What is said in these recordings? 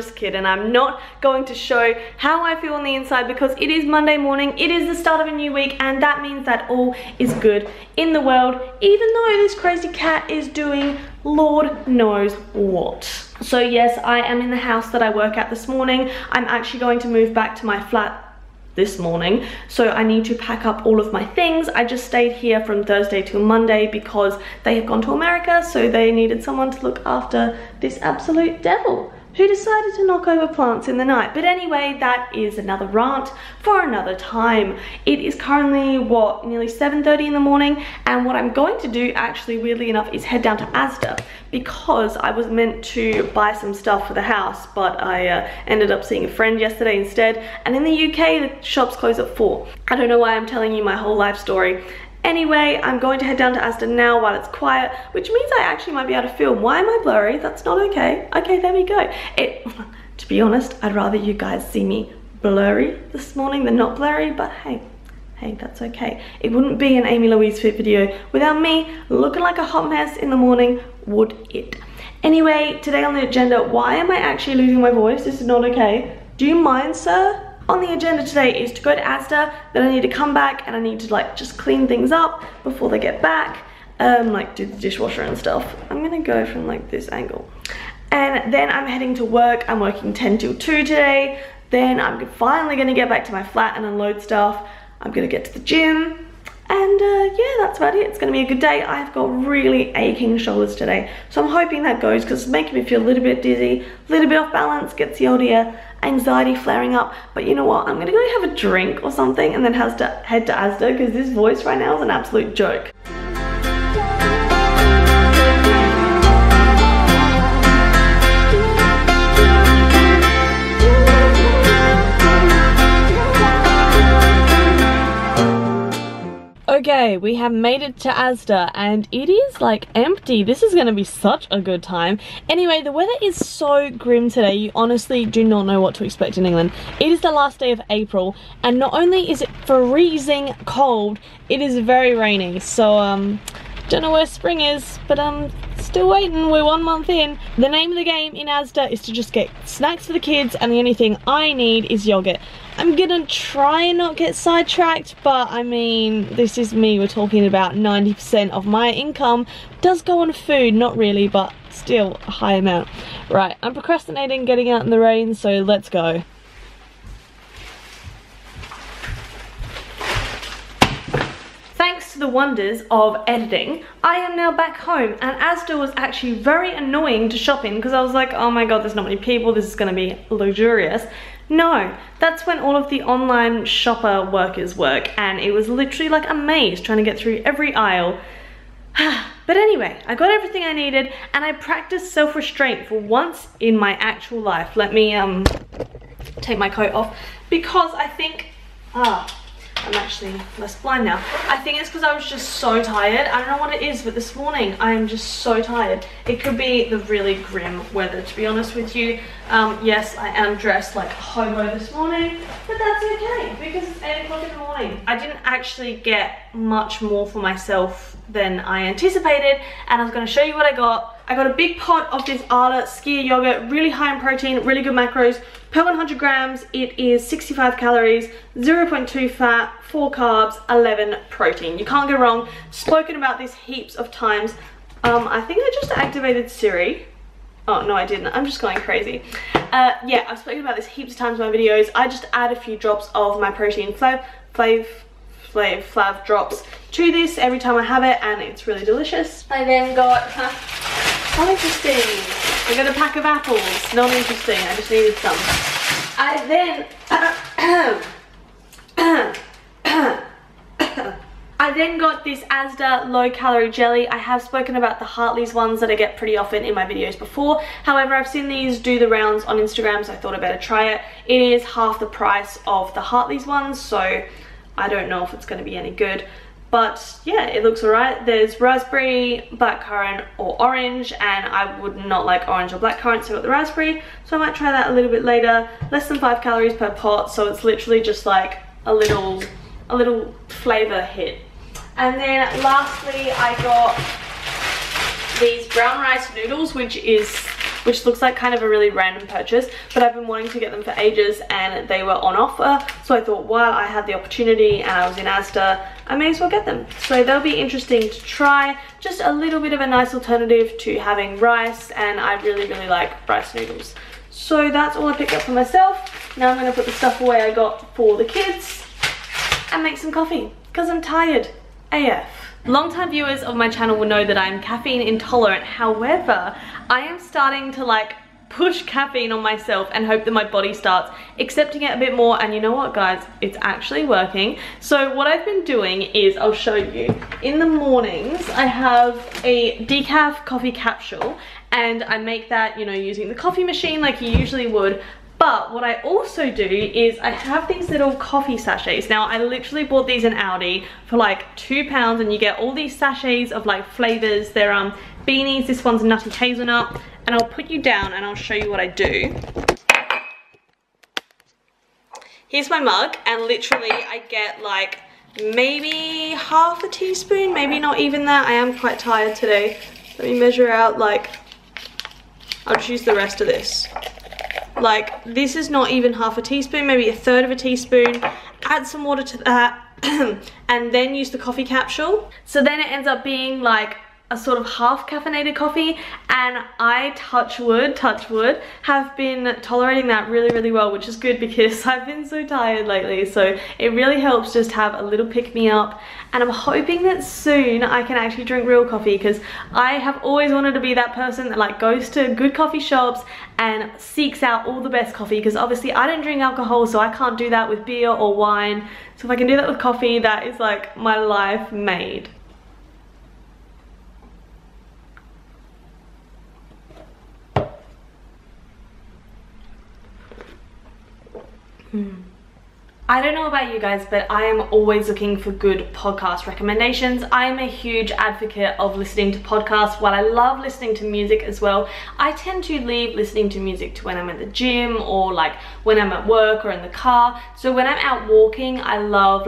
just kidding. I'm not going to show how I feel on the inside because it is Monday morning, it is the start of a new week, and that means that all is good in the world, even though this crazy cat is doing Lord knows what. So yes, I am in the house that I work at this morning. I'm actually going to move back to my flat this morning, so I need to pack up all of my things. I just stayed here from Thursday till Monday because they have gone to America, so they needed someone to look after this absolute devil who decided to knock over plants in the night. But anyway, that is another rant for another time. It is currently, what, nearly 7:30 in the morning, and what I'm going to do, actually, weirdly enough, is head down to Asda because I was meant to buy some stuff for the house, but I ended up seeing a friend yesterday instead, and in the UK, the shops close at 4. I don't know why I'm telling you my whole life story. Anyway, I'm going to head down to Asda now while it's quiet, which means I actually might be able to film. Why am I blurry? That's not okay. Okay, there we go. To be honest, I'd rather you guys see me blurry this morning than not blurry, but hey, that's okay. It wouldn't be an Amy Louise Fit video without me looking like a hot mess in the morning, would it? Anyway, today on the agenda, why am I actually losing my voice? This is not okay. Do you mind, sir? On the agenda today is to go to Asda, then I need to come back and I need to like just clean things up before they get back, like do the dishwasher and stuff. I'm gonna go from like this angle. And then I'm heading to work. I'm working 10 till 2 today. Then I'm finally gonna get back to my flat and unload stuff. I'm gonna get to the gym. And yeah, that's about it. It's gonna be a good day. I've got really aching shoulders today, so I'm hoping that goes because it's making me feel a little bit dizzy, a little bit off balance, gets the old anxiety flaring up. But you know what? I'm gonna go have a drink or something and then head to Asda because this voice right now is an absolute joke. Okay, we have made it to Asda and it is like empty. This is going to be such a good time. Anyway, the weather is so grim today. You honestly do not know what to expect in England. It is the last day of April and not only is it freezing cold, it is very rainy. So don't know where spring is, but still waiting. We're 1 month in. The name of the game in Asda is to just get snacks for the kids, and the only thing I need is yogurt. I'm gonna try and not get sidetracked, but I mean, this is me. We're talking about 90% of my income does go on food. Not really, but still a high amount. Right, I'm procrastinating getting out in the rain, so let's go. Thanks to the wonders of editing, I am now back home, and Asda was actually very annoying to shop in because I was like, oh my god, there's not many people, this is going to be luxurious. No, that's when all of the online shopper workers work, and it was literally like a maze trying to get through every aisle. But anyway, I got everything I needed, and I practiced self-restraint for once in my actual life. Let me take my coat off because I think, I'm actually less blind now. I think it's because I was just so tired. I don't know what it is, but this morning I am just so tired. It could be the really grim weather, to be honest with you. Yes, I am dressed like a hobo this morning, but that's okay because it's 8 o'clock in the morning. I didn't actually get much more for myself than I anticipated, and I was going to show you what I got. I got a big pot of this Arla skyr yogurt, really high in protein, really good macros. Per 100 grams, it is 65 calories, 0.2 fat, 4 carbs, 11 protein. You can't go wrong. Spoken about this heaps of times. I think I just activated Siri. Oh, no, I didn't. I'm just going crazy. Yeah, I've spoken about this heaps of times in my videos. I just add a few drops of my protein flav drops to this every time I have it, and it's really delicious. I then got, not interesting. I got a pack of apples. Not interesting, I just needed some. I then got this Asda low calorie jelly. I have spoken about the Hartley's ones that I get pretty often in my videos before. However, I've seen these do the rounds on Instagram, so I thought I'd better try it. It is half the price of the Hartley's ones, so I don't know if it's going to be any good. But yeah, it looks alright. There's raspberry, blackcurrant, or orange, and I would not like orange or blackcurrant, so I got the raspberry. So I might try that a little bit later. Less than 5 calories per pot, so it's literally just like a little flavour hit. And then lastly, I got these brown rice noodles, which is which looks like kind of a really random purchase, but I've been wanting to get them for ages and they were on offer. So I thought while I had the opportunity and I was in Asda, I may as well get them. So they'll be interesting to try. Just a little bit of a nice alternative to having rice, and I really, really like rice noodles. So that's all I picked up for myself. Now I'm going to put the stuff away I got for the kids and make some coffee because I'm tired AF. Long-time viewers of my channel will know that I'm caffeine intolerant. However, I am starting to like push caffeine on myself and hope that my body starts accepting it a bit more. And you know what, guys, it's actually working. So what I've been doing is, I'll show you, in the mornings I have a decaf coffee capsule, and I make that, you know, using the coffee machine like you usually would. But what I also do is I have these little coffee sachets. Now, I literally bought these in Aldi for like £2, and you get all these sachets of like flavors. They're beanies. This one's nutty hazelnut. And I'll put you down and I'll show you what I do. Here's my mug, and literally I get like maybe half a teaspoon, maybe not even that. I am quite tired today. Let me measure out, like, I'll just use the rest of this. Like, this is not even half a teaspoon, maybe a third of a teaspoon. Add some water to that and then use the coffee capsule. So then it ends up being like a sort of half caffeinated coffee, and I, touch wood, have been tolerating that really, really well, which is good because I've been so tired lately. So it really helps just have a little pick-me-up, and I'm hoping that soon I can actually drink real coffee, because I have always wanted to be that person that like goes to good coffee shops and seeks out all the best coffee, because obviously I don't drink alcohol, so I can't do that with beer or wine. So if I can do that with coffee, that is like my life made. I don't know about you guys, but I am always looking for good podcast recommendations. I am a huge advocate of listening to podcasts. While I love listening to music as well, I tend to leave listening to music to when I'm at the gym, or like when I'm at work or in the car. So when I'm out walking, I love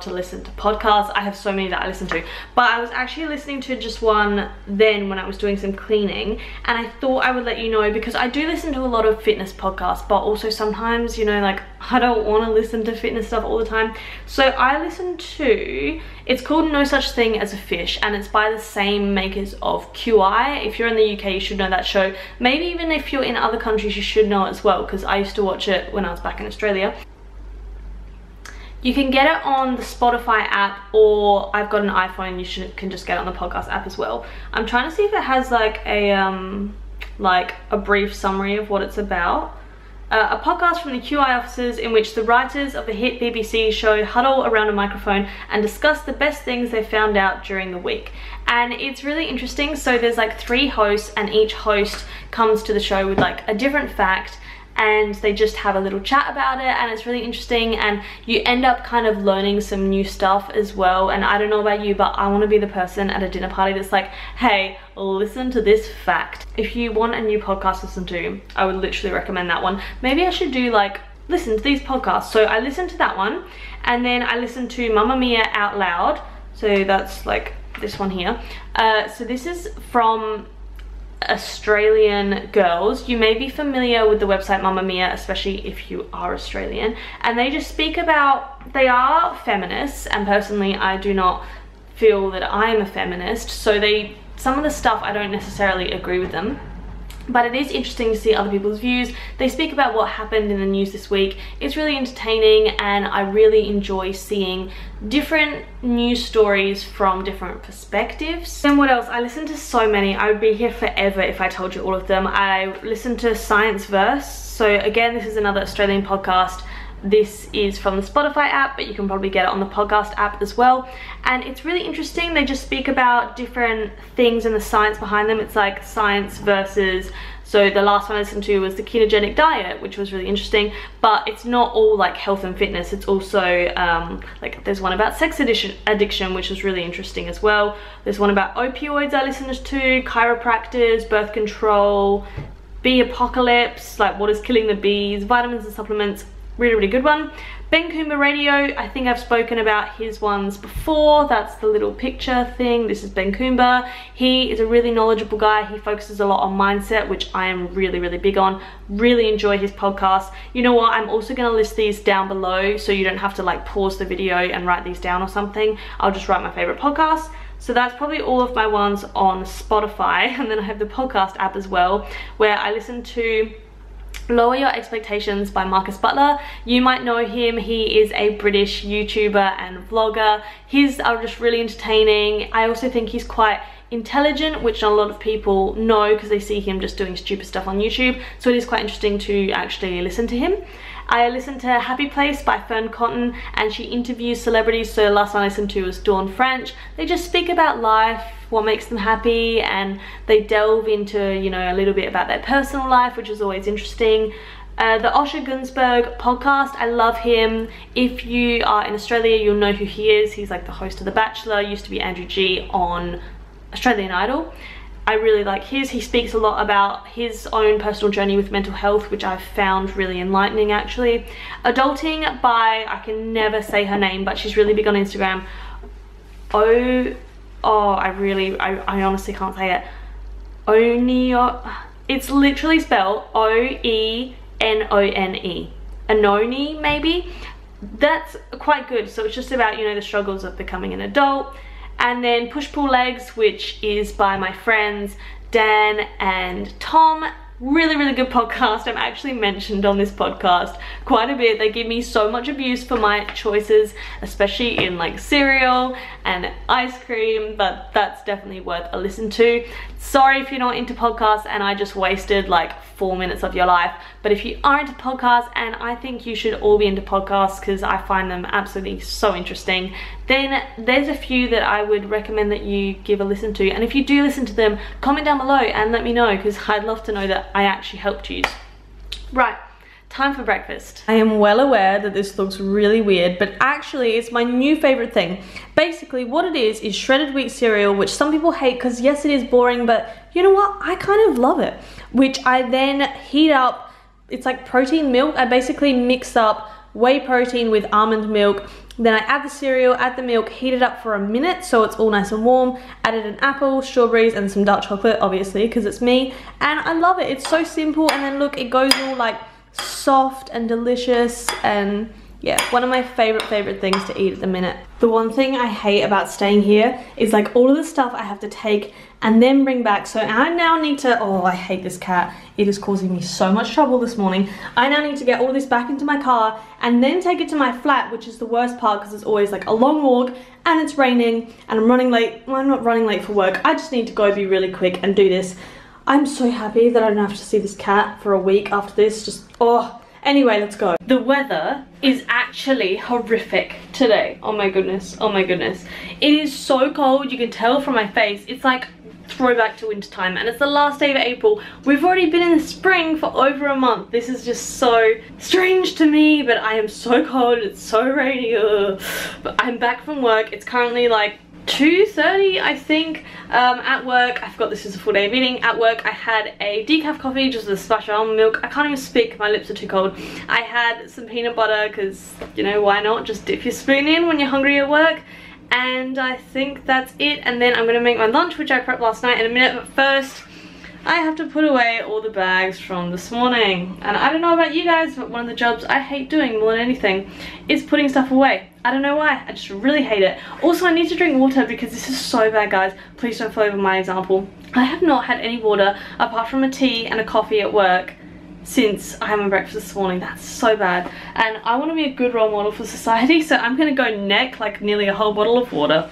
to listen to podcasts. I have so many that I listen to, but I was actually listening to just one then when I was doing some cleaning, and I thought I would let you know, because I do listen to a lot of fitness podcasts, but also sometimes, you know, like I don't want to listen to fitness stuff all the time. So I listen to, it's called No Such Thing as a Fish, and it's by the same makers of QI. If you're in the UK, you should know that show. Maybe even if you're in other countries, you should know it as well, because I used to watch it when I was back in Australia. You can get it on the Spotify app, or I've got an iPhone, you can just get it on the podcast app as well. I'm trying to see if it has like a brief summary of what it's about. A podcast from the QI offices in which the writers of the hit BBC show huddle around a microphone and discuss the best things they found out during the week. And it's really interesting. So there's like 3 hosts, and each host comes to the show with like a different fact, and they just have a little chat about it, and it's really interesting, and you end up kind of learning some new stuff as well. And I don't know about you, but I want to be the person at a dinner party that's like, hey, listen to this fact. If you want a new podcast to listen to, I would literally recommend that one. Maybe I should do like, listen to these podcasts. So I listened to that one, and then I listened to Mamma Mia Out Loud. So that's like this one here. So this is from Australian girls. You may be familiar with the website Mamma Mia, especially if you are Australian, and they just speak about, they are feminists, and personally I do not feel that I am a feminist, so some of the stuff I don't necessarily agree with them, but it is interesting to see other people's views. They speak about what happened in the news this week. It's really entertaining, and I really enjoy seeing different news stories from different perspectives. And what else? I listen to so many. I would be here forever if I told you all of them. I listen to Science Verse. So again, this is another Australian podcast. This is from the Spotify app, but you can probably get it on the podcast app as well. And it's really interesting. They just speak about different things and the science behind them. It's like science versus, so the last one I listened to was the ketogenic diet, which was really interesting, but it's not all like health and fitness. It's also like there's one about sex addiction, which was really interesting as well. There's one about opioids I listened to, chiropractors, birth control, bee apocalypse, like what is killing the bees, vitamins and supplements. Really, really good one. Ben Coomber Radio, I think I've spoken about his ones before. That's the little picture thing. This is Ben Coomber. He is a really knowledgeable guy. He focuses a lot on mindset, which I am really, really big on. Really enjoy his podcast. You know what? I'm also going to list these down below so you don't have to like pause the video and write these down or something. I'll just write my favorite podcasts. So that's probably all of my ones on Spotify. And then I have the podcast app as well, where I listen to Lower Your Expectations by Marcus Butler. You might know him. He is a British YouTuber and vlogger. His are just really entertaining. I also think he's quite intelligent, which not a lot of people know because they see him just doing stupid stuff on YouTube. So it is quite interesting to actually listen to him. I listened to Happy Place by Fearne, and she interviews celebrities. So the last one I listened to was Dawn French. They just speak about life, what makes them happy, and they delve into, you know, a little bit about their personal life, which is always interesting. The Osher Gunsberg podcast, I love him. If you are in Australia, you'll know who he is. He's like the host of The Bachelor, used to be Andrew G on Australian Idol. I really like his. He speaks a lot about his own personal journey with mental health, which I've found really enlightening actually. Adulting by, I can never say her name, but she's really big on Instagram. I honestly can't say it. Oenone. It's literally spelled Oenone. Oenone, maybe. That's quite good. So it's just about, you know, the struggles of becoming an adult. And then Push Pull Legs, which is by my friends Dan and Tom. Really, really good podcast. I'm actually mentioned on this podcast quite a bit. They give me so much abuse for my choices, especially in like cereal and ice cream, but that's definitely worth a listen to. Sorry if you're not into podcasts and I just wasted like 4 minutes of your life, but if you are into podcasts, and I think you should all be into podcasts because I find them absolutely so interesting, then there's a few that I would recommend that you give a listen to. And if you do listen to them, comment down below and let me know, because I'd love to know that I actually helped you. Right, time for breakfast. I am well aware that this looks really weird, but actually it's my new favorite thing. Basically what it is shredded wheat cereal, which some people hate because yes, it is boring, but you know what, I kind of love it. Which I then heat up. It's like protein milk. I basically mix up whey protein with almond milk. Then I add the cereal, add the milk, heat it up for a minute so it's all nice and warm. Added an apple, strawberries, and some dark chocolate, obviously, because it's me. And I love it. It's so simple. And then look, it goes all like soft and delicious, and yeah, one of my favorite things to eat at the minute. The one thing I hate about staying here is like all of the stuff I have to take and then bring back. So I now need to, oh, I hate this cat. It is causing me so much trouble this morning. I now need to get all this back into my car and then take it to my flat, which is the worst part because it's always like a long walk and it's raining and I'm running late. Well, I'm not running late for work. I just need to go be really quick and do this. I'm so happy that I don't have to see this cat for a week after this. Just, oh. Anyway, let's go. The weather is actually horrific today. Oh my goodness, oh my goodness. It is so cold, you can tell from my face. It's like throwback to winter time, and it's the last day of April. We've already been in the spring for over a month. This is just so strange to me, but I am so cold, it's so rainy. Ugh. But I'm back from work. It's currently like 2:30, I think. At work, I forgot this is a full day of eating. At work, I had a decaf coffee, just with a splash of almond milk. I can't even speak, my lips are too cold. I had some peanut butter, because, you know, why not? Just dip your spoon in when you're hungry at work. And I think that's it. And then I'm going to make my lunch, which I prepped last night in a minute. But first, I have to put away all the bags from this morning. And I don't know about you guys, but one of the jobs I hate doing more than anything is putting stuff away. I don't know why, I just really hate it. Also, I need to drink water because this is so bad, guys. Please don't follow my example. I have not had any water apart from a tea and a coffee at work since I had my breakfast this morning. That's so bad. And I want to be a good role model for society, so I'm going to go neck like nearly a whole bottle of water.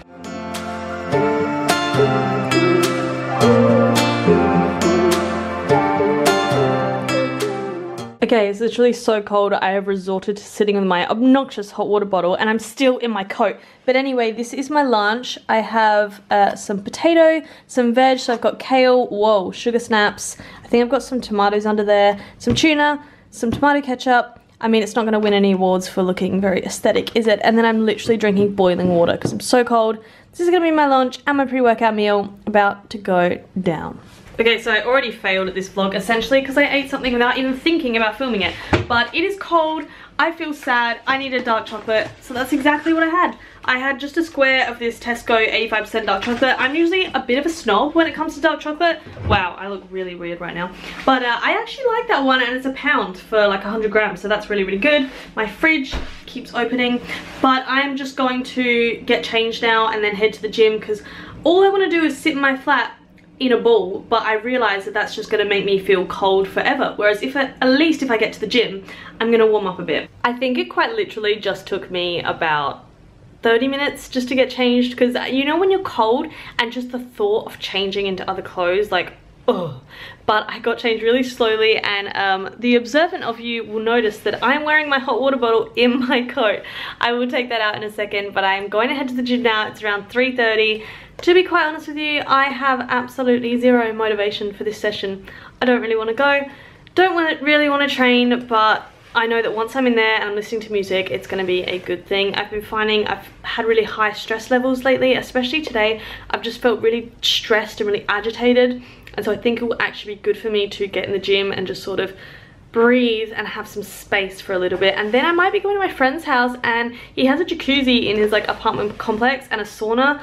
Okay, it's literally so cold. I have resorted to sitting with my obnoxious hot water bottle and I'm still in my coat. But anyway, this is my lunch. I have some potato, some veg, so I've got kale, whoa, sugar snaps. I think I've got some tomatoes under there, some tuna, some tomato ketchup. I mean, it's not gonna win any awards for looking very aesthetic, is it? And then I'm literally drinking boiling water because I'm so cold. This is gonna be my lunch and my pre-workout meal about to go down. Okay, so I already failed at this vlog essentially because I ate something without even thinking about filming it. But it is cold. I feel sad. I need a dark chocolate. So that's exactly what I had. I had just a square of this Tesco 85% dark chocolate. I'm usually a bit of a snob when it comes to dark chocolate. Wow, I look really weird right now. But I actually like that one, and it's £1 for like 100 grams. So that's really, really good. My fridge keeps opening. But I'm just going to get changed now and then head to the gym, because all I want to do is sit in my flat in a ball, but I realize that that's just going to make me feel cold forever. Whereas if at least if I get to the gym, I'm going to warm up a bit. I think it quite literally just took me about 30 minutes just to get changed, because you know when you're cold and just the thought of changing into other clothes, like, ugh. But I got changed really slowly, and the observant of you will notice that I'm wearing my hot water bottle in my coat. I will take that out in a second, but I'm going to head to the gym now. It's around 3:30. To be quite honest with you, I have absolutely zero motivation for this session. I don't really want to go, don't really want to train, but I know that once I'm in there and I'm listening to music, it's going to be a good thing. I've been finding I've had really high stress levels lately, especially today. I've just felt really stressed and really agitated, and so I think it will actually be good for me to get in the gym and just sort of breathe and have some space for a little bit. And then I might be going to my friend's house, and he has a jacuzzi in his like apartment complex and a sauna,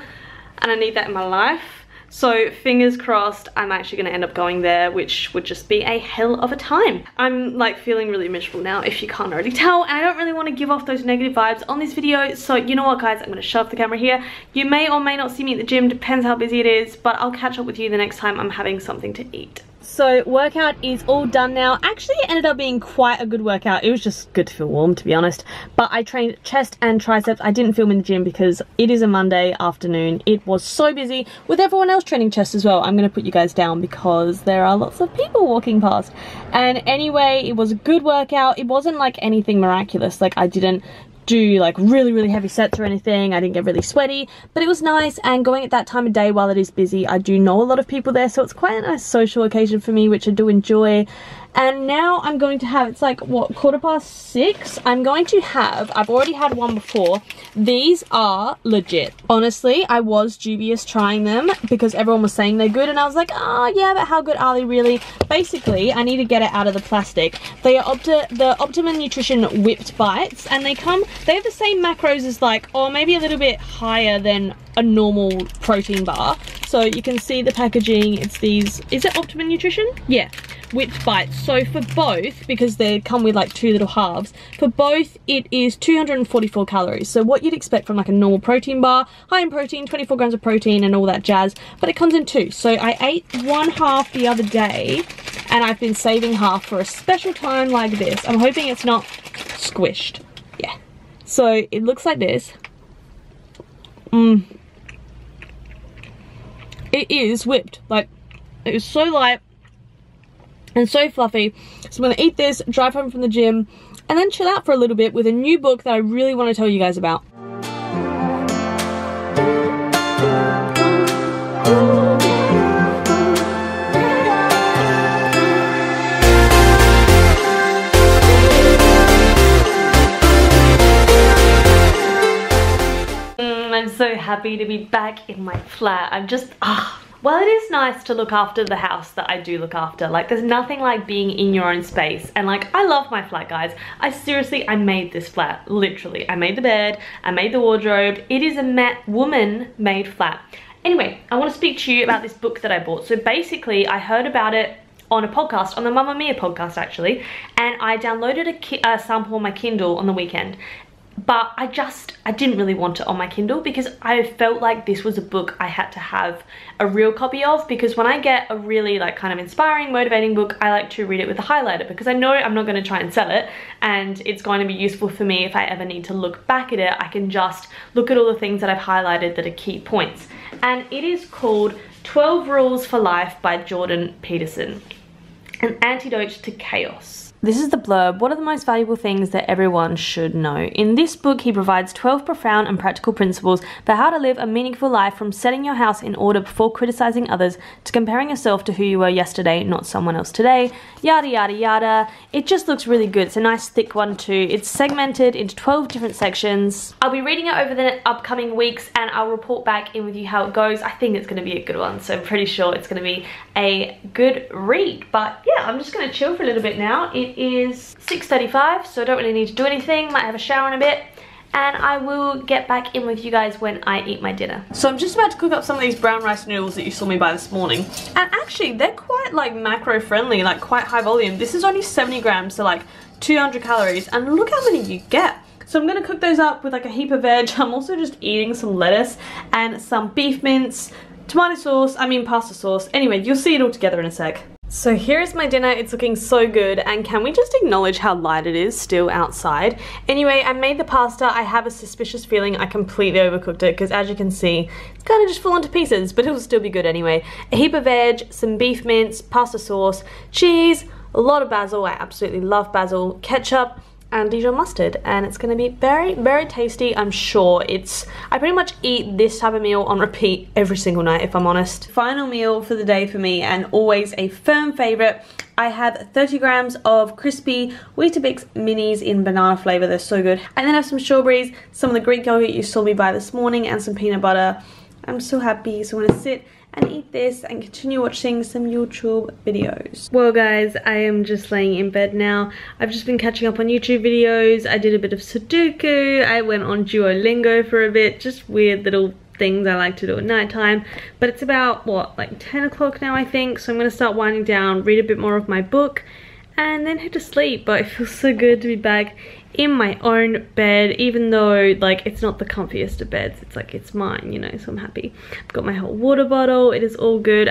and I need that in my life. So fingers crossed I'm actually going to end up going there, which would just be a hell of a time. I'm like feeling really miserable now, if you can't already tell, and I don't really want to give off those negative vibes on this video. So you know what guys, I'm going to shut off the camera here. You may or may not see me at the gym, depends how busy it is, but I'll catch up with you the next time I'm having something to eat. So workout is all done now. Actually it ended up being quite a good workout. It was just good to feel warm, to be honest. But I trained chest and triceps. I didn't film in the gym because it is a Monday afternoon. It was so busy with everyone else training chest as well. I'm going to put you guys down because there are lots of people walking past. And anyway, it was a good workout. It wasn't like anything miraculous. Like I didn't do like really heavy sets or anything. I didn't get really sweaty, but it was nice. And going at that time of day while it is busy, I do know a lot of people there, so it's quite a nice social occasion for me, which I do enjoy. And now I'm going to have, it's like what, 6:15. I'm going to have, I've already had one before. These are legit. Honestly, I was dubious trying them because everyone was saying they're good, and I was like, oh yeah, but how good are they really? Basically, I need to get it out of the plastic. They are the Optimum Nutrition Whipped Bites, and they have the same macros as like, or maybe a little bit higher than a normal protein bar. So you can see the packaging. It's these, is it Optimum Nutrition? Yeah, Whipped Bites. So for both, because they come with like 2 little halves, for both it is 244 calories. So what you'd expect from like a normal protein bar, high in protein, 24 grams of protein and all that jazz, but it comes in 2. So I ate 1/2 the other day, and I've been saving half for a special time like this. I'm hoping it's not squished. Yeah. So it looks like this. It is whipped. Like, it is so light and so fluffy. So I'm gonna eat this, drive home from the gym, and then chill out for a little bit with a new book that I really want to tell you guys about. I'm so happy to be back in my flat. I'm just, well, it is nice to look after the house that I do look after. Like, there's nothing like being in your own space. And like, I love my flat, guys. I made this flat, literally. I made the bed, I made the wardrobe. It is a woman-made flat. Anyway, I want to speak to you about this book that I bought. So basically, I heard about it on a podcast, on the Mamma Mia podcast actually, and I downloaded a sample on my Kindle on the weekend. But I didn't really want it on my Kindle because I felt like this was a book I had to have a real copy of, because when I get a really like kind of inspiring, motivating book, I like to read it with a highlighter because I know I'm not going to try and sell it, and it's going to be useful for me if I ever need to look back at it. I can just look at all the things that I've highlighted that are key points. And it is called 12 Rules for Life by Jordan Peterson, an antidote to chaos. This is the blurb. What are the most valuable things that everyone should know? In this book, he provides 12 profound and practical principles for how to live a meaningful life, from setting your house in order before criticizing others to comparing yourself to who you were yesterday, not someone else today, yada yada yada. It just looks really good. It's a nice thick one too. It's segmented into 12 different sections. I'll be reading it over the upcoming weeks and I'll report back in with you how it goes. I think it's going to be a good one, so I'm pretty sure it's going to be a good read. But yeah, I'm just going to chill for a little bit now. It It is 6:35, so I don't really need to do anything. Might have a shower in a bit. And I will get back in with you guys when I eat my dinner. So I'm just about to cook up some of these brown rice noodles that you saw me buy this morning. And actually, they're quite like macro friendly, like quite high volume. This is only 70 grams, so like 200 calories. And look how many you get. So I'm gonna cook those up with like a heap of veg. I'm also just eating some lettuce and some beef mince, tomato sauce, pasta sauce. Anyway, you'll see it all together in a sec. So here is my dinner. It's looking so good, and can we just acknowledge how light it is still outside? Anyway, I made the pasta. I have a suspicious feeling I completely overcooked it because, as you can see, it's kind of just fallen to pieces, but it'll still be good anyway. A heap of veg, some beef mince, pasta sauce, cheese, a lot of basil. I absolutely love basil, ketchup, and Dijon mustard, and it's gonna be very, very tasty. I'm sure I pretty much eat this type of meal on repeat every single night, if I'm honest. Final meal for the day for me, and always a firm favorite. I have 30 grams of crispy Weetabix minis in banana flavor. They're so good. And then I have some strawberries, some of the Greek yogurt you saw me buy this morning, and some peanut butter. I'm so happy, so I'm gonna sit and eat this and continue watching some YouTube videos. Well guys, I am just laying in bed now. I've just been catching up on YouTube videos. I did a bit of Sudoku. I went on Duolingo for a bit, just weird little things I like to do at nighttime. But it's about, what, like 10 o'clock now I think, so I'm gonna start winding down, read a bit more of my book, and then head to sleep. But it feels so good to be back in my own bed, even though like it's not the comfiest of beds. It's like it's mine, you know, so I'm happy. I've got my hot water bottle. It is all good.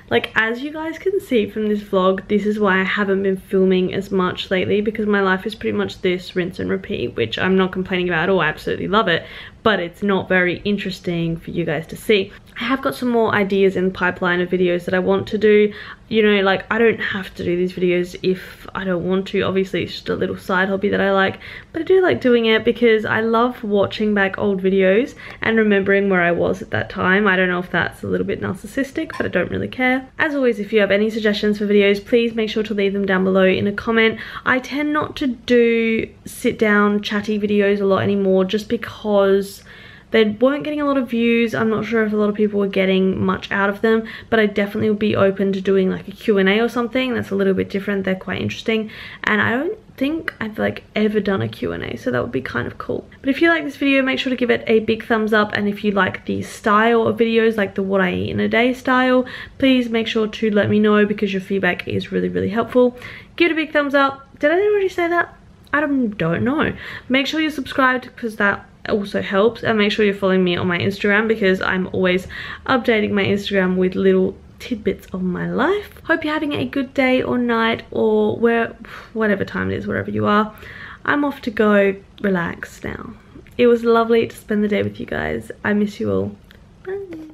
Like as you guys can see from this vlog, this is why I haven't been filming as much lately, because my life is pretty much this, rinse and repeat, which I'm not complaining about at all. I absolutely love it, but it's not very interesting for you guys to see. I have got some more ideas in the pipeline of videos that I want to do. You know, like I don't have to do these videos if I don't want to. Obviously it's just a little side hobby that I like, but I do like doing it because I love watching back old videos and remembering where I was at that time. I don't know if that's a little bit narcissistic, but I don't really care. As always, if you have any suggestions for videos, please make sure to leave them down below in a comment. I tend not to do sit down chatty videos a lot anymore, just because they weren't getting a lot of views. I'm not sure if a lot of people were getting much out of them, but I definitely would be open to doing like a Q&A or something that's a little bit different. They're quite interesting, and I don't think I've like ever done a Q&A, so that would be kind of cool. But if you like this video, make sure to give it a big thumbs up, and if you like the style of videos, like the what I eat in a day style, please make sure to let me know, because your feedback is really, really helpful. Give it a big thumbs up. Did I already say that? I don't know. Make sure you're subscribed, because that also helps, and make sure you're following me on my Instagram, because I'm always updating my Instagram with little tidbits of my life. Hope you're having a good day or night, or whatever time it is, wherever you are. I'm off to go relax now. It was lovely to spend the day with you guys. I miss you all. Bye.